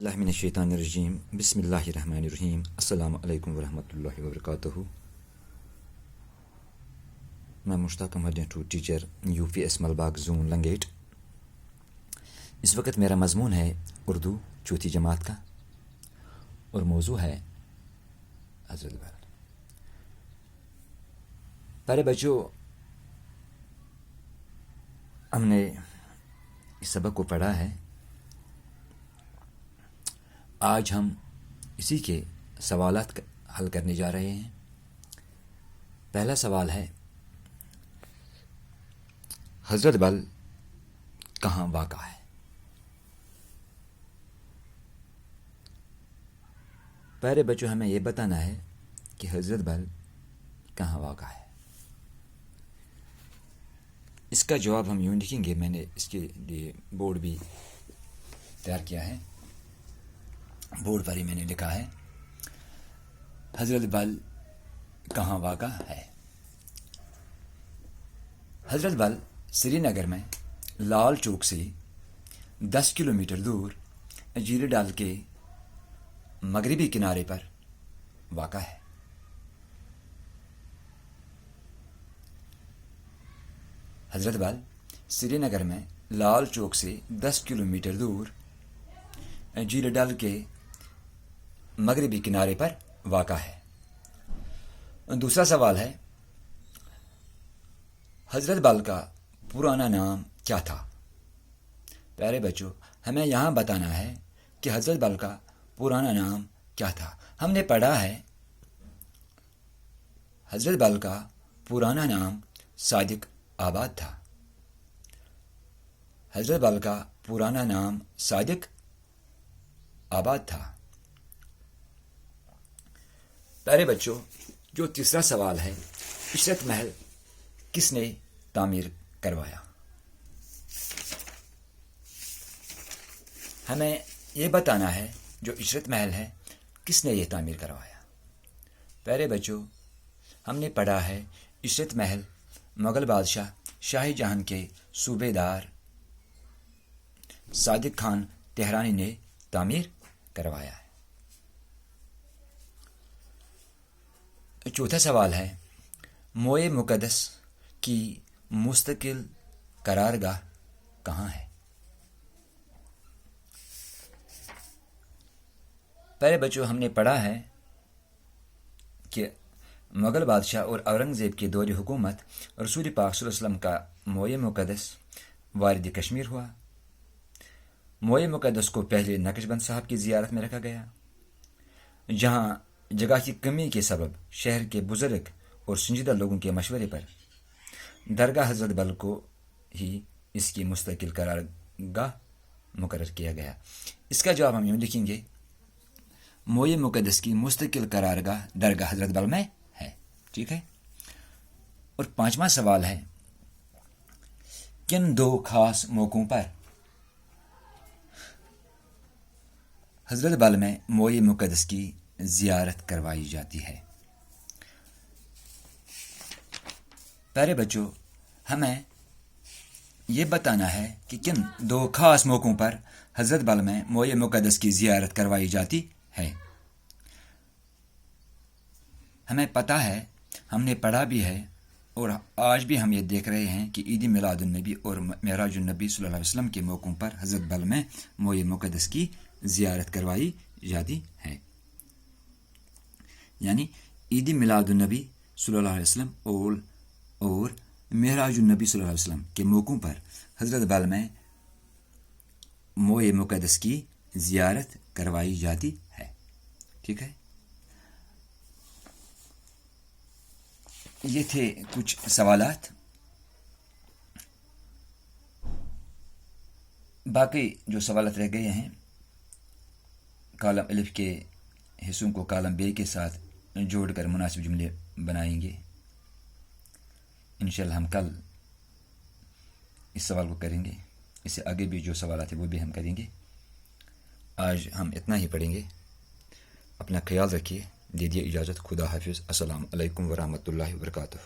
اللہ من الشیطان الرجیم بسم اللہ الرحمن الرحیم السلام علیکم ورحمۃ اللہ وبرکاتہ. میں مشتاق احمد ٹو teacher U P S Malbagh zone Langate. اس وقت میرا مضمون ہے اردو چوتھی جماعت کا اور موضوع ہے حضرت بل. پیارے بچوں، ہم نے اس سبق کو پڑھا ہے. آج ہم اسی کے سوالات حل کرنے جا رہے ہیں. پہلا سوال ہے، حضرت بل کہاں واقع ہے؟ پیارے بچوں، ہمیں یہ بتانا ہے کہ حضرت بل کہاں واقع ہے. اس کا جواب ہم یوں لکھیں گے. میں نے اس کے لیے بورڈ بھی تیار کیا ہے. بورڈ پر ہی میں نے لکھا ہے، حضرت بل کہاں واقع ہے. حضرت بل سری نگر میں لال چوک سے 10 کلومیٹر دور جھیل ڈال کے مغربی کنارے پر واقع ہے. حضرت بل سری نگر میں لال چوک سے 10 کلومیٹر دور جھیل ڈل کے مغربی کنارے پر واقع ہے. دوسرا سوال ہے، حضرت بل کا پرانا نام کیا تھا؟ پیارے بچوں، ہمیں یہاں بتانا ہے کہ حضرت بل کا پرانا نام کیا تھا. ہم نے پڑھا ہے حضرت بل کا پرانا نام صادق آباد تھا. حضرت بل کا پرانا نام صادق آباد تھا. پیارے بچوں، جو تیسرا سوال ہے، عشرت محل کس نے تعمیر کروایا؟ ہمیں یہ بتانا ہے جو عشرت محل ہے کس نے یہ تعمیر کروایا. پیارے بچوں، ہم نے پڑھا ہے عشرت محل مغل بادشاہ شاہ جہاں کے صوبے دار صادق خان تہرانی نے تعمیر کروایا ہے. چوتھا سوال ہے، موئے مقدس کی مستقل قرارگاہ کہاں ہے؟ پہلے بچوں، ہم نے پڑھا ہے کہ مغل بادشاہ اور اورنگزیب کے دور حکومت رسول پاک صلی اللہ علیہ وسلم کا موئے مقدس وارد کشمیر ہوا. موئے مقدس کو پہلے نقش بند صاحب کی زیارت میں رکھا گیا، جہاں جگہ کی کمی کے سبب شہر کے بزرگ اور سنجیدہ لوگوں کے مشورے پر درگاہ حضرت بل کو ہی اس کی مستقل قرارگاہ مقرر کیا گیا. اس کا جواب ہم یوں لکھیں گے، موئے مقدس کی مستقل قرارگاہ درگاہ حضرت بل میں ہے. ٹھیک ہے. اور پانچواں سوال ہے، کن دو خاص موقعوں پر حضرت بل میں موئے مقدس کی زیارت کروائی جاتی ہے؟ پیارے بچوں، ہمیں یہ بتانا ہے کہ کن دو خاص موقعوں پر حضرت بل میں موئے مقدس کی زیارت کروائی جاتی ہے. ہمیں پتہ ہے، ہم نے پڑھا بھی ہے اور آج بھی ہم یہ دیکھ رہے ہیں کہ عید میلاد النبی اور معراج النبی صلی اللہ علیہ وسلم کے موقعوں پر حضرت بل میں موئے مقدس کی زیارت کروائی جاتی ہے. یعنی عید میلاد النبی صلی اللہ علیہ وسلم اور معراج النبی صلی اللہ علیہ وسلم کے موقعوں پر حضرت بل میں موئے مقدس کی زیارت کروائی جاتی ہے. ٹھیک ہے. یہ تھے کچھ سوالات. باقی جو سوالات رہ گئے ہیں، کالم الف کے حصوں کو کالم بے کے ساتھ جوڑ کر مناسب جملے بنائیں گے. انشاءاللہ ہم کل اس سوال کو کریں گے. اس سے آگے بھی جو سوالات ہیں وہ بھی ہم کریں گے. آج ہم اتنا ہی پڑھیں گے. اپنا خیال رکھیے. دے دیے اجازت. خدا حافظ. السلام علیکم ورحمۃ اللہ وبرکاتہ.